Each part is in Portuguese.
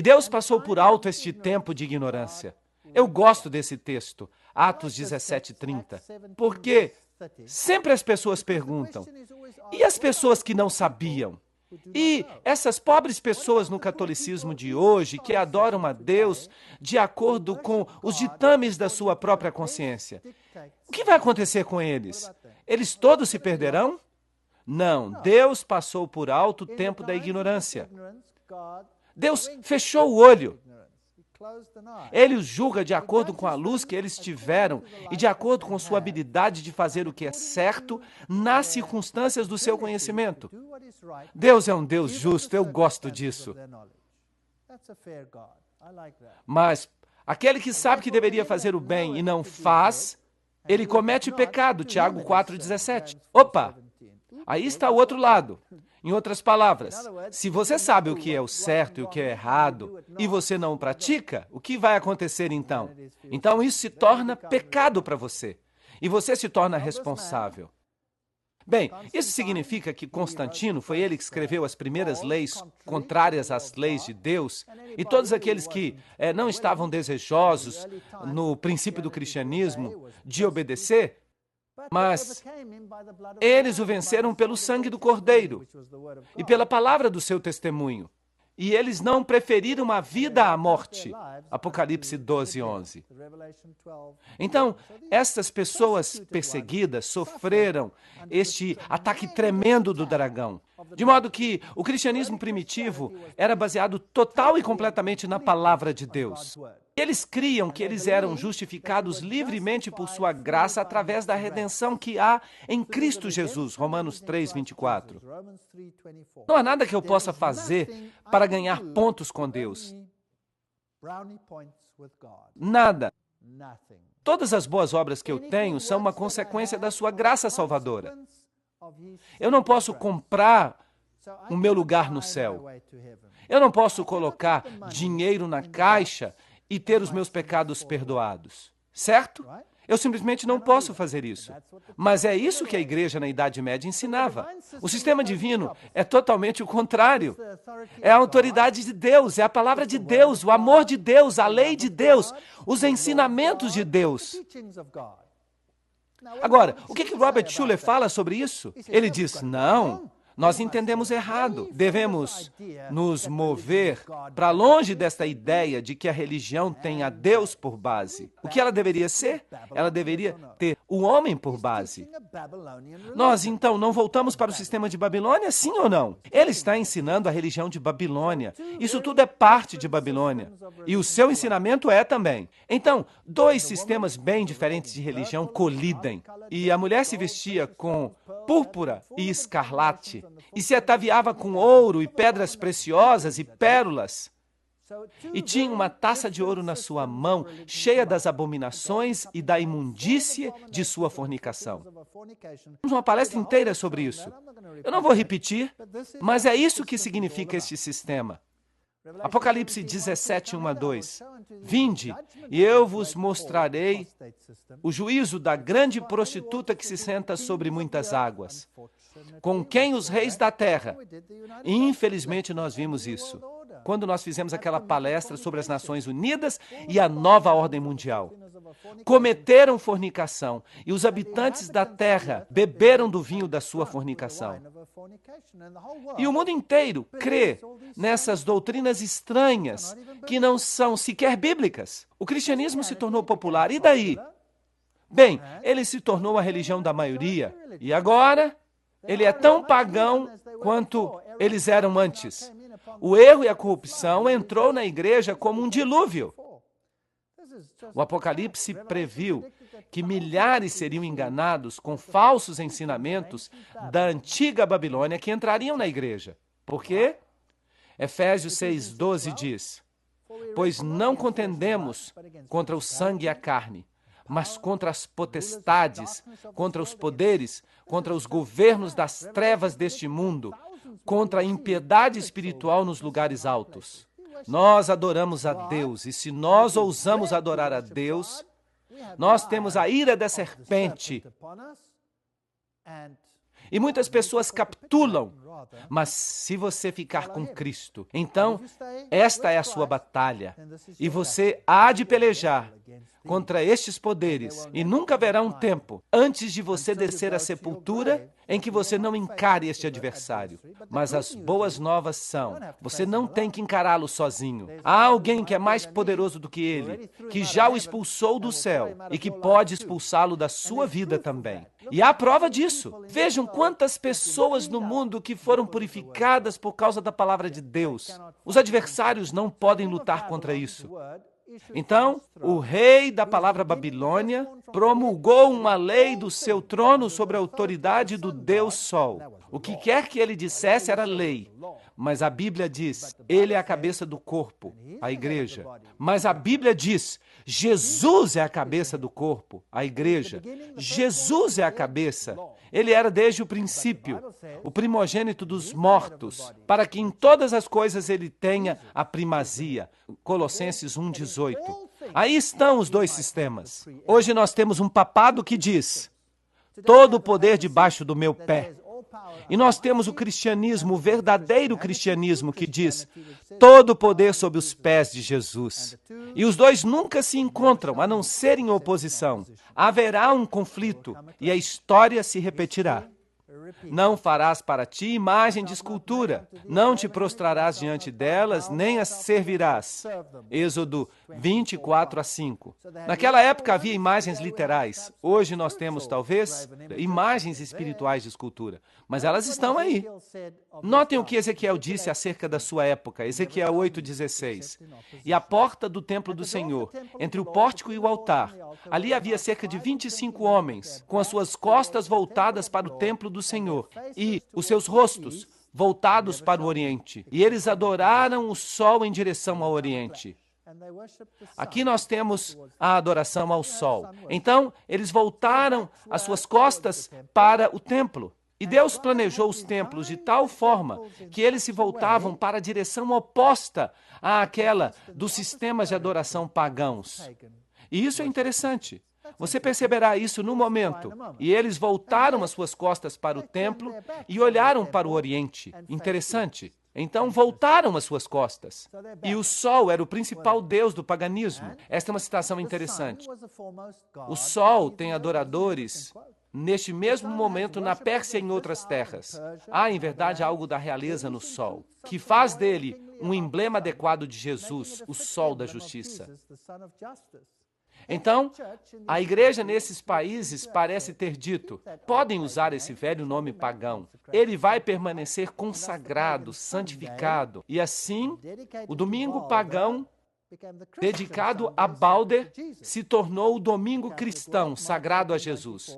E Deus passou por alto este tempo de ignorância. Eu gosto desse texto, Atos 17:30, porque sempre as pessoas perguntam, e as pessoas que não sabiam? E essas pobres pessoas no catolicismo de hoje, que adoram a Deus de acordo com os ditames da sua própria consciência, o que vai acontecer com eles? Eles todos se perderão? Não, Deus passou por alto o tempo da ignorância. Deus fechou o olho. Ele os julga de acordo com a luz que eles tiveram e de acordo com sua habilidade de fazer o que é certo nas circunstâncias do seu conhecimento. Deus é um Deus justo, eu gosto disso. Mas aquele que sabe que deveria fazer o bem e não faz, ele comete pecado, Tiago 4:17. Opa, aí está o outro lado. Em outras palavras, se você sabe o que é o certo e o que é errado, e você não o pratica, o que vai acontecer então? Então isso se torna pecado para você, e você se torna responsável. Bem, isso significa que Constantino foi ele que escreveu as primeiras leis contrárias às leis de Deus, e todos aqueles que não estavam desejosos no princípio do cristianismo de obedecer, mas eles o venceram pelo sangue do Cordeiro e pela palavra do seu testemunho. E eles não preferiram a vida à morte. Apocalipse 12:11. Então, estas pessoas perseguidas sofreram este ataque tremendo do dragão. De modo que o cristianismo primitivo era baseado total e completamente na palavra de Deus. Eles criam que eles eram justificados livremente por sua graça através da redenção que há em Cristo Jesus, Romanos 3:24. Não há nada que eu possa fazer para ganhar pontos com Deus. Nada. Todas as boas obras que eu tenho são uma consequência da sua graça salvadora. Eu não posso comprar o meu lugar no céu. Eu não posso colocar dinheiro na caixa e ter os meus pecados perdoados. Certo? Eu simplesmente não posso fazer isso. Mas é isso que a igreja na Idade Média ensinava. O sistema divino é totalmente o contrário. É a autoridade de Deus, é a palavra de Deus, o amor de Deus, a lei de Deus, os ensinamentos de Deus. Agora, o que Robert Schuller fala sobre isso? Ele diz, não, nós entendemos errado. Devemos nos mover para longe desta ideia de que a religião tem a Deus por base. O que ela deveria ser? Ela deveria ter o homem por base. Nós, então, não voltamos para o sistema de Babilônia, sim ou não? Ele está ensinando a religião de Babilônia. Isso tudo é parte de Babilônia. E o seu ensinamento é também. Então, dois sistemas bem diferentes de religião colidem. E a mulher se vestia com púrpura e escarlate, e se ataviava com ouro e pedras preciosas e pérolas, e tinha uma taça de ouro na sua mão, cheia das abominações e da imundície de sua fornicação. Temos uma palestra inteira sobre isso. Eu não vou repetir, mas é isso que significa este sistema. Apocalipse 17:1-2. Vinde, e eu vos mostrarei o juízo da grande prostituta que se senta sobre muitas águas, com quem os reis da terra. E infelizmente nós vimos isso quando nós fizemos aquela palestra sobre as Nações Unidas e a nova ordem mundial. Cometeram fornicação, e os habitantes da terra beberam do vinho da sua fornicação. E o mundo inteiro crê nessas doutrinas estranhas que não são sequer bíblicas. O cristianismo se tornou popular, e daí? Bem, ele se tornou a religião da maioria, e agora ele é tão pagão quanto eles eram antes. O erro e a corrupção entrou na igreja como um dilúvio. O Apocalipse previu que milhares seriam enganados com falsos ensinamentos da antiga Babilônia que entrariam na igreja. Por quê? Efésios 6:12 diz, pois não contendemos contra o sangue e a carne, mas contra as potestades, contra os poderes, contra os governos das trevas deste mundo, contra a impiedade espiritual nos lugares altos. Nós adoramos a Deus, e se nós ousamos adorar a Deus, nós temos a ira da serpente. E muitas pessoas capitulam. Mas se você ficar com Cristo, então esta é a sua batalha. E você há de pelejar contra estes poderes. E nunca haverá um tempo antes de você descer à sepultura em que você não encare este adversário. Mas as boas novas são, você não tem que encará-lo sozinho. Há alguém que é mais poderoso do que ele, que já o expulsou do céu e que pode expulsá-lo da sua vida também. E há prova disso. Vejam quantas pessoas no mundo que foram purificadas por causa da palavra de Deus. Os adversários não podem lutar contra isso. Então, o rei da palavra Babilônia promulgou uma lei do seu trono sobre a autoridade do Deus Sol. O que quer que ele dissesse era lei. Mas a Bíblia diz, ele é a cabeça do corpo, a igreja. Mas a Bíblia diz, Jesus é a cabeça do corpo, a igreja. Jesus é a cabeça. Ele era desde o princípio, o primogênito dos mortos, para que em todas as coisas ele tenha a primazia. Colossenses 1,18. Aí estão os dois sistemas. Hoje nós temos um papado que diz, todo o poder debaixo do meu pé. E nós temos o cristianismo, o verdadeiro cristianismo, que diz todo o poder sob os pés de Jesus. E os dois nunca se encontram, a não ser em oposição. Haverá um conflito e a história se repetirá. Não farás para ti imagem de escultura, não te prostrarás diante delas, nem as servirás. Êxodo 24:5. Naquela época havia imagens literais. Hoje nós temos, talvez, imagens espirituais de escultura. Mas elas estão aí. Notem o que Ezequiel disse acerca da sua época. Ezequiel 8:16. E a porta do templo do Senhor, entre o pórtico e o altar, ali havia cerca de 25 homens, com as suas costas voltadas para o templo do Senhor, e os seus rostos voltados para o Oriente. E eles adoraram o sol em direção ao Oriente. Aqui nós temos a adoração ao sol. Então, eles voltaram as suas costas para o templo. E Deus planejou os templos de tal forma que eles se voltavam para a direção oposta àquela dos sistemas de adoração pagãos. E isso é interessante. Você perceberá isso no momento. E eles voltaram as suas costas para o templo e olharam para o Oriente. Interessante. Então voltaram as suas costas. E o sol era o principal deus do paganismo. Esta é uma citação interessante. O sol tem adoradores neste mesmo momento na Pérsia e em outras terras. Há, em verdade, algo da realeza no sol, que faz dele um emblema adequado de Jesus, o sol da justiça. Então, a igreja nesses países parece ter dito, podem usar esse velho nome pagão. Ele vai permanecer consagrado, santificado. E assim, o domingo pagão, dedicado a Balder, se tornou o domingo cristão, sagrado a Jesus.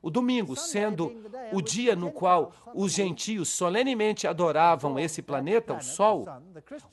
O domingo, sendo o dia no qual os gentios solenemente adoravam esse planeta, o Sol,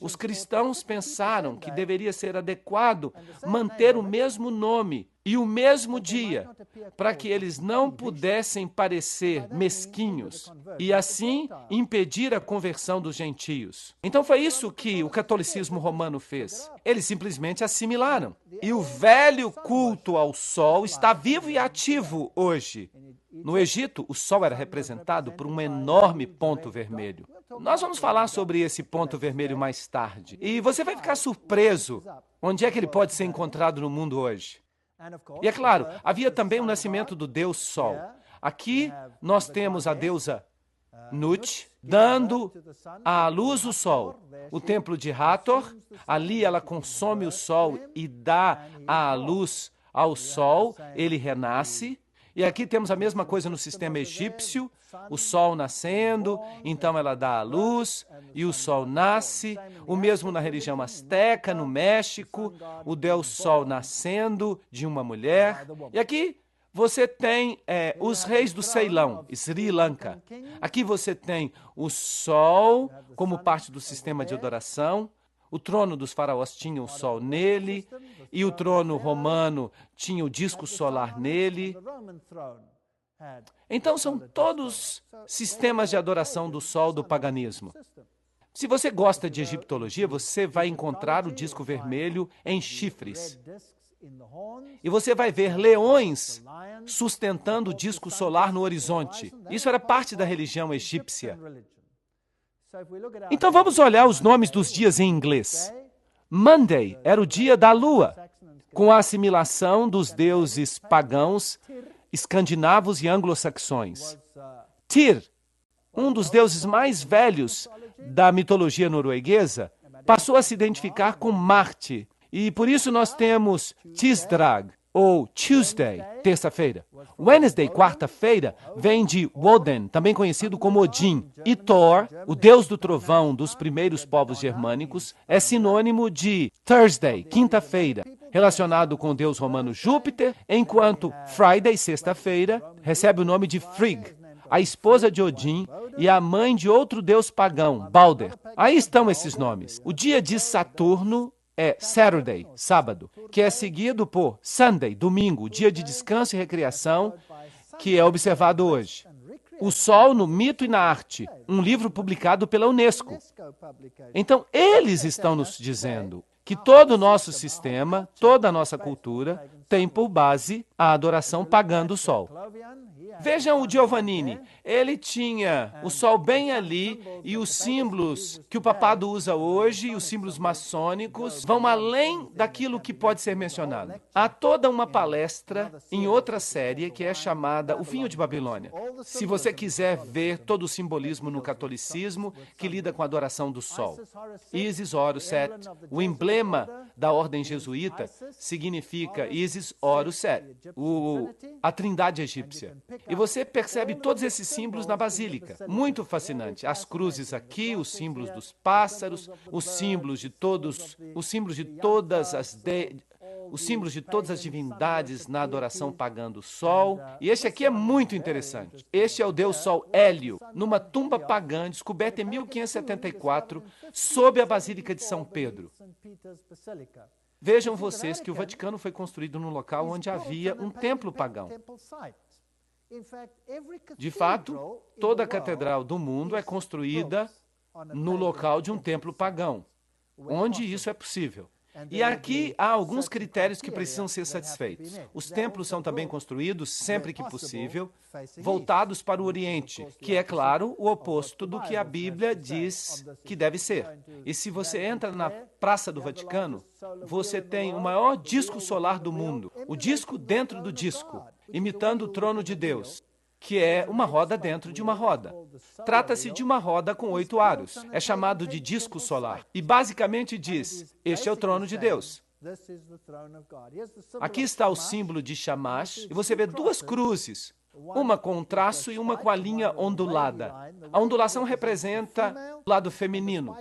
os cristãos pensaram que deveria ser adequado manter o mesmo nome e o mesmo dia, para que eles não pudessem parecer mesquinhos e assim impedir a conversão dos gentios. Então foi isso que o catolicismo romano fez. Eles simplesmente assimilaram. E o velho culto ao sol está vivo e ativo hoje. No Egito, o sol era representado por um enorme ponto vermelho. Nós vamos falar sobre esse ponto vermelho mais tarde. E você vai ficar surpreso onde é que ele pode ser encontrado no mundo hoje. E é claro, havia também o nascimento do Deus Sol. Aqui nós temos a deusa Nut, dando à luz o sol. O templo de Hathor, ali ela consome o sol e dá a luz ao sol, ele renasce. E aqui temos a mesma coisa no sistema egípcio, o sol nascendo, então ela dá a luz e o sol nasce. O mesmo na religião asteca, no México, o Deus Sol nascendo de uma mulher. E aqui você tem os reis do Ceilão, Sri Lanka. Aqui você tem o sol como parte do sistema de adoração. O trono dos faraós tinha o sol nele, e o trono romano tinha o disco solar nele. Então são todos sistemas de adoração do sol do paganismo. Se você gosta de egiptologia, você vai encontrar o disco vermelho em chifres. E você vai ver leões sustentando o disco solar no horizonte. Isso era parte da religião egípcia. Então vamos olhar os nomes dos dias em inglês. Monday era o dia da lua, com a assimilação dos deuses pagãos, escandinavos e anglo-saxões. Tyr, um dos deuses mais velhos da mitologia norueguesa, passou a se identificar com Marte. E por isso nós temos Tisdag, ou Tuesday, terça-feira. Wednesday, quarta-feira, vem de Woden, também conhecido como Odin. E Thor, o deus do trovão dos primeiros povos germânicos, é sinônimo de Thursday, quinta-feira, relacionado com o deus romano Júpiter, enquanto Friday, sexta-feira, recebe o nome de Frigg, a esposa de Odin e a mãe de outro deus pagão, Balder. Aí estão esses nomes. O dia de Saturno é Saturday, sábado, que é seguido por Sunday, domingo, dia de descanso e recreação, que é observado hoje. O Sol no Mito e na Arte, um livro publicado pela Unesco. Então, eles estão nos dizendo que todo o nosso sistema, toda a nossa cultura, tem por base a adoração pagã do Sol. Vejam o Giovannini, ele tinha o sol bem ali e os símbolos que o papado usa hoje, os símbolos maçônicos, vão além daquilo que pode ser mencionado. Há toda uma palestra em outra série que é chamada O Vinho de Babilônia. Se você quiser ver todo o simbolismo no catolicismo que lida com a adoração do sol. Isis, Horus, Set, o emblema da ordem jesuíta significa Isis, Horus, Set, a trindade egípcia. E você percebe todos esses símbolos na basílica. Muito fascinante. As cruzes aqui, os símbolos dos pássaros, os símbolos de todas as divindades na adoração pagã do sol. E este aqui é muito interessante. Este é o deus Sol Hélio, numa tumba pagã descoberta em 1574, sob a Basílica de São Pedro. Vejam vocês que o Vaticano foi construído num local onde havia um templo pagão. De fato, toda a catedral do mundo é construída no local de um templo pagão, onde isso é possível. E aqui há alguns critérios que precisam ser satisfeitos. Os templos são também construídos, sempre que possível, voltados para o Oriente, que é, claro, o oposto do que a Bíblia diz que deve ser. E se você entra na Praça do Vaticano, você tem o maior disco solar do mundo, o disco dentro do disco, imitando o trono de Deus, que é uma roda dentro de uma roda. Trata-se de uma roda com 8 aros. É chamado de disco solar. E basicamente diz, este é o trono de Deus. Aqui está o símbolo de Shamash, e você vê duas cruzes, uma com um traço e uma com a linha ondulada. A ondulação representa o lado feminino.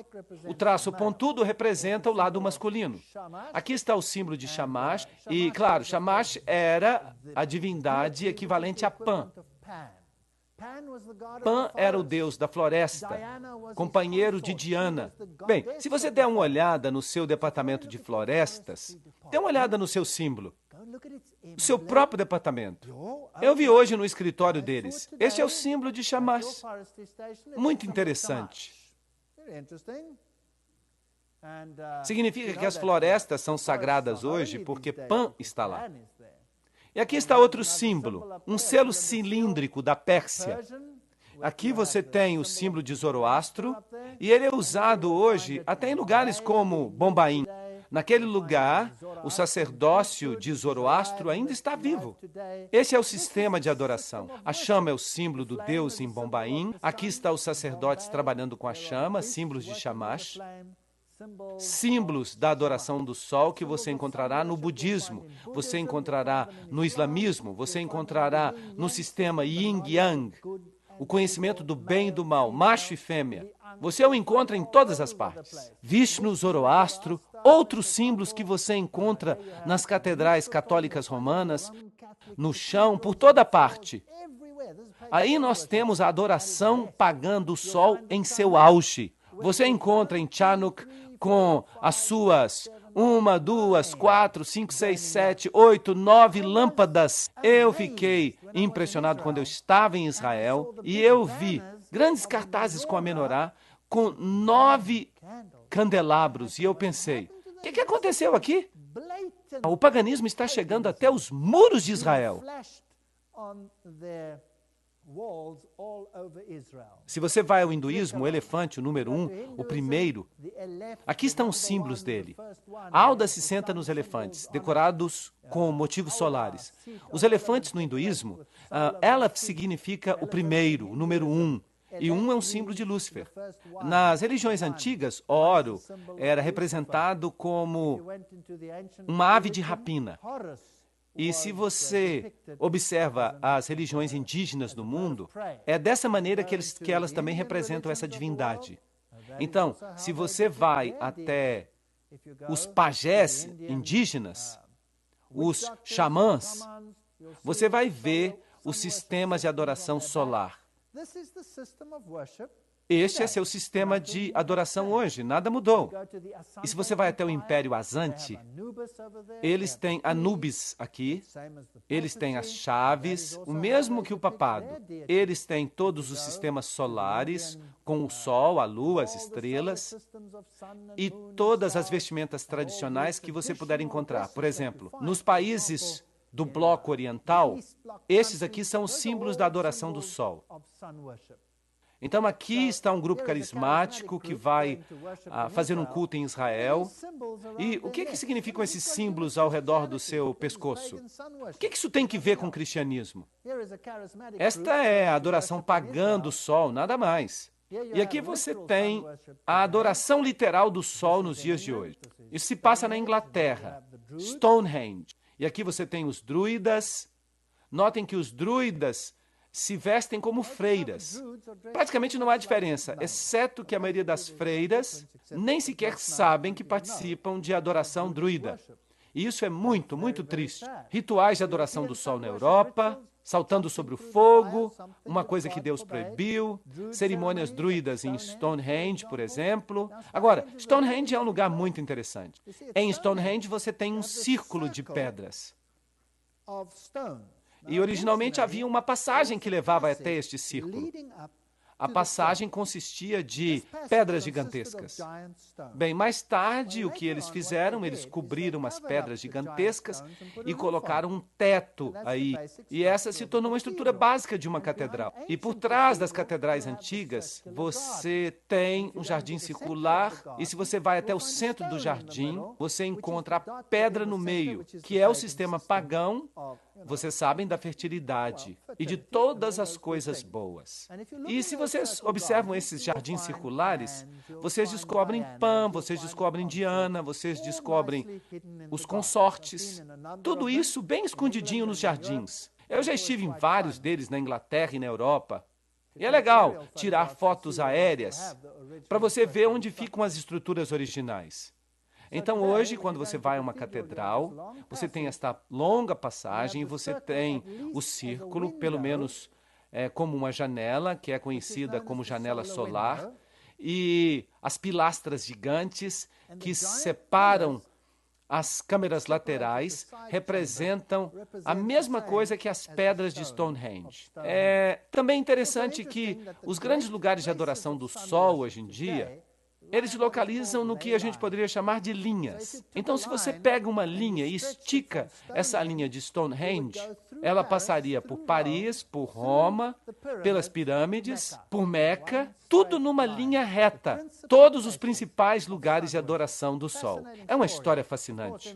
O traço pontudo representa o lado masculino. Aqui está o símbolo de Shamash, e, claro, Shamash era a divindade equivalente a Pan. Pan era o deus da floresta, companheiro de Diana. Bem, se você der uma olhada no seu departamento de florestas, dê uma olhada no seu símbolo, o seu próprio departamento. Eu vi hoje no escritório deles. Este é o símbolo de Shamash. Muito interessante. Significa que as florestas são sagradas hoje porque Pan está lá. E aqui está outro símbolo, um selo cilíndrico da Pérsia. Aqui você tem o símbolo de Zoroastro, e ele é usado hoje até em lugares como Bombaim. Naquele lugar, o sacerdócio de Zoroastro ainda está vivo. Esse é o sistema de adoração. A chama é o símbolo do Deus em Bombaim. Aqui está os sacerdotes trabalhando com a chama, símbolos de Shamash. Símbolos da adoração do sol que você encontrará no budismo, você encontrará no islamismo, você encontrará no sistema yin-yang, o conhecimento do bem e do mal, macho e fêmea. Você o encontra em todas as partes. Vishnu, Zoroastro, outros símbolos que você encontra nas catedrais católicas romanas, no chão, por toda parte. Aí nós temos a adoração pagã do sol em seu auge. Você encontra em Chanuk com as suas 1, 2, 4, 5, 6, 7, 8, 9 lâmpadas. Eu fiquei impressionado quando eu estava em Israel e eu vi grandes cartazes com a menorá, com 9 candelabros. E eu pensei, o que aconteceu aqui? O paganismo está chegando até os muros de Israel. Se você vai ao hinduísmo, o elefante, o número 1, o primeiro, aqui estão os símbolos dele. Alda se senta nos elefantes, decorados com motivos solares. Os elefantes no hinduísmo, Aleph significa o primeiro, o número 1. E 1 é um símbolo de Lúcifer. Nas religiões antigas, Oro era representado como uma ave de rapina. E se você observa as religiões indígenas do mundo, é dessa maneira que elas também representam essa divindade. Então, se você vai até os pajés indígenas, os xamãs, você vai ver os sistemas de adoração solar. Este é seu sistema de adoração hoje, nada mudou. E se você vai até o Império Azante, eles têm Anubis aqui, eles têm as chaves, o mesmo que o papado. Eles têm todos os sistemas solares, com o Sol, a Lua, as estrelas, e todas as vestimentas tradicionais que você puder encontrar. Por exemplo, nos países do bloco oriental, esses aqui são os símbolos da adoração do Sol. Então, aqui está um grupo carismático que vai fazer um culto em Israel. E o que significam esses símbolos ao redor do seu pescoço? O que isso tem que ver com o cristianismo? Esta é a adoração pagã do Sol, nada mais. E aqui você tem a adoração literal do Sol nos dias de hoje. Isso se passa na Inglaterra, Stonehenge. E aqui você tem os druidas. Notem que os druidas se vestem como freiras. Praticamente não há diferença, exceto que a maioria das freiras nem sequer sabem que participam de adoração druida. E isso é muito, muito triste. Rituais de adoração do Sol na Europa, saltando sobre o fogo, uma coisa que Deus proibiu, cerimônias druidas em Stonehenge, por exemplo. Agora, Stonehenge é um lugar muito interessante. Em Stonehenge você tem um círculo de pedras. E originalmente havia uma passagem que levava até este círculo. A passagem consistia de pedras gigantescas. Bem, mais tarde, o que eles fizeram? Eles cobriram as pedras gigantescas e colocaram um teto aí. E essa se tornou uma estrutura básica de uma catedral. E por trás das catedrais antigas, você tem um jardim circular. E se você vai até o centro do jardim, você encontra a pedra no meio, que é o sistema pagão, vocês sabem, da fertilidade e de todas as coisas boas. E se vocês observam esses jardins circulares, vocês descobrem Pan, vocês descobrem Diana, vocês descobrem os consortes. Tudo isso bem escondidinho nos jardins. Eu já estive em vários deles na Inglaterra e na Europa. E é legal tirar fotos aéreas para você ver onde ficam as estruturas originais. Então, hoje, quando você vai a uma catedral, você tem esta longa passagem e você tem o círculo, pelo menos como uma janela, que é conhecida como janela solar, e as pilastras gigantes que separam as câmeras laterais representam a mesma coisa que as pedras de Stonehenge. É também interessante que os grandes lugares de adoração do Sol hoje em dia, eles se localizam no que a gente poderia chamar de linhas. Então, se você pega uma linha e estica essa linha de Stonehenge, ela passaria por Paris, por Roma, pelas pirâmides, por Meca, tudo numa linha reta. Todos os principais lugares de adoração do Sol. É uma história fascinante.